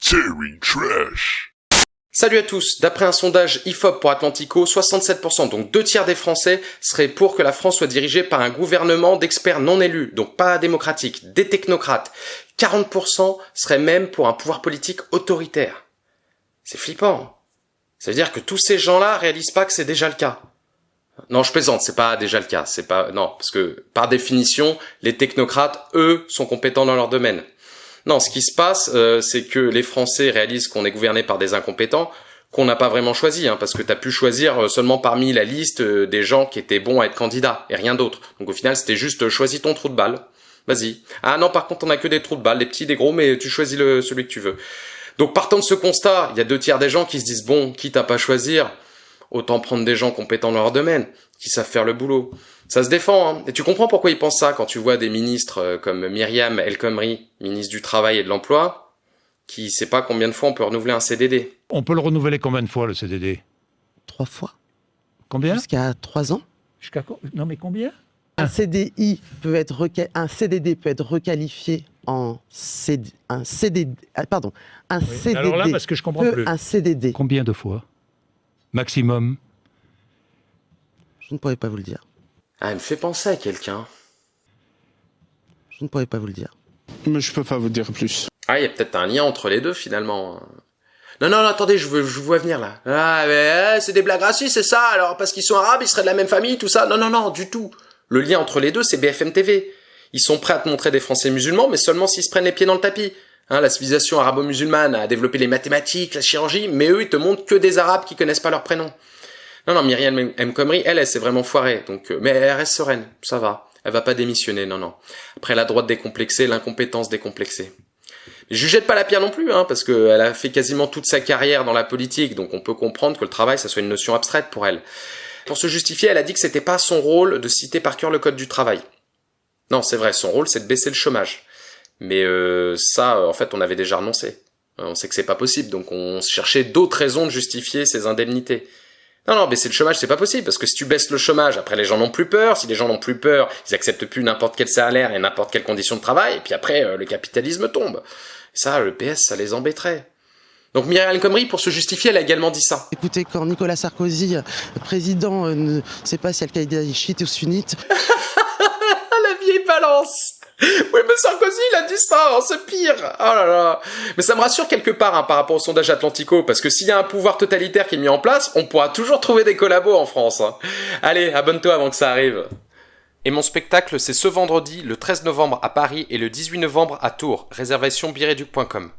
Terry Trash. Salut à tous, d'après un sondage IFOP pour Atlantico, 67%, donc 2/3 des Français seraient pour que la France soit dirigée par un gouvernement d'experts non élus, donc pas démocratique, des technocrates. 40% seraient même pour un pouvoir politique autoritaire. C'est flippant. Ça veut dire que tous ces gens-là réalisent pas que c'est déjà le cas. Non, je plaisante, c'est pas déjà le cas, non, parce que par définition, les technocrates, eux, sont compétents dans leur domaine. Non, ce qui se passe, c'est que les Français réalisent qu'on est gouverné par des incompétents qu'on n'a pas vraiment choisi, parce que t'as pu choisir seulement parmi la liste des gens qui étaient bons à être candidats, et rien d'autre. Donc au final, c'était juste choisis ton trou de balle. Vas-y. Ah non, par contre, on a que des trous de balle, des petits, des gros, mais tu choisis celui que tu veux. Donc partant de ce constat, il y a 2/3 des gens qui se disent, bon, quitte à pas choisir, autant prendre des gens compétents dans leur domaine, qui savent faire le boulot. Ça se défend, Et tu comprends pourquoi ils pensent ça quand tu vois des ministres comme Myriam El Khomri, ministre du Travail et de l'Emploi, qui sait pas combien de fois on peut renouveler un CDD. On peut le renouveler combien de fois, le CDD? 3 fois. Combien? Jusqu'à 3 ans. Non, mais combien? Un CDD peut être requalifié en CDD. Un CDD. Alors là, parce que je comprends plus. Un CDD. Combien de fois? Maximum? Je ne pourrais pas vous le dire. Ah, elle me fait penser à quelqu'un. Je ne pourrais pas vous le dire. Mais je peux pas vous dire plus. Ah, il y a peut-être un lien entre les deux, finalement. Non, attendez, je vois venir, là. Ah, mais c'est des blagues racistes, c'est ça? Alors, parce qu'ils sont arabes, ils seraient de la même famille, tout ça? Non, du tout. Le lien entre les deux, c'est BFM TV. Ils sont prêts à te montrer des Français musulmans, mais seulement s'ils se prennent les pieds dans le tapis. La civilisation arabo-musulmane a développé les mathématiques, la chirurgie, mais eux, ils te montrent que des arabes qui connaissent pas leur prénom. Non, Myriam El Khomri, elle s'est vraiment foirée, donc, mais elle reste sereine, ça va. Elle va pas démissionner, non. Après, la droite décomplexée, l'incompétence décomplexée. Je lui jette pas la pierre non plus, parce que elle a fait quasiment toute sa carrière dans la politique, donc on peut comprendre que le travail, ça soit une notion abstraite pour elle. Pour se justifier, elle a dit que c'était pas son rôle de citer par cœur le code du travail. Non, c'est vrai, son rôle, c'est de baisser le chômage. Mais ça, en fait, on avait déjà renoncé. On sait que c'est pas possible, donc on cherchait d'autres raisons de justifier ces indemnités. Non, baisser le chômage, c'est pas possible, parce que si tu baisses le chômage, après les gens n'ont plus peur, si les gens n'ont plus peur, ils acceptent plus n'importe quel salaire et n'importe quelle condition de travail, et puis après, le capitalisme tombe. Et ça, le PS, ça les embêterait. Donc Myriam El Khomri, pour se justifier, elle a également dit ça. Écoutez, quand Nicolas Sarkozy, président, ne sait pas si Al-Qaïda est chiite ou sunnite... La vieille balance. Oui, mais Sarkozy, il a dit ça, c'est pire. Oh là là. Mais ça me rassure quelque part par rapport au sondage Atlantico, parce que s'il y a un pouvoir totalitaire qui est mis en place, on pourra toujours trouver des collabos en France. Allez, abonne-toi avant que ça arrive. Et mon spectacle, c'est ce vendredi, le 13 novembre à Paris et le 18 novembre à Tours. Réservation bireduc.com.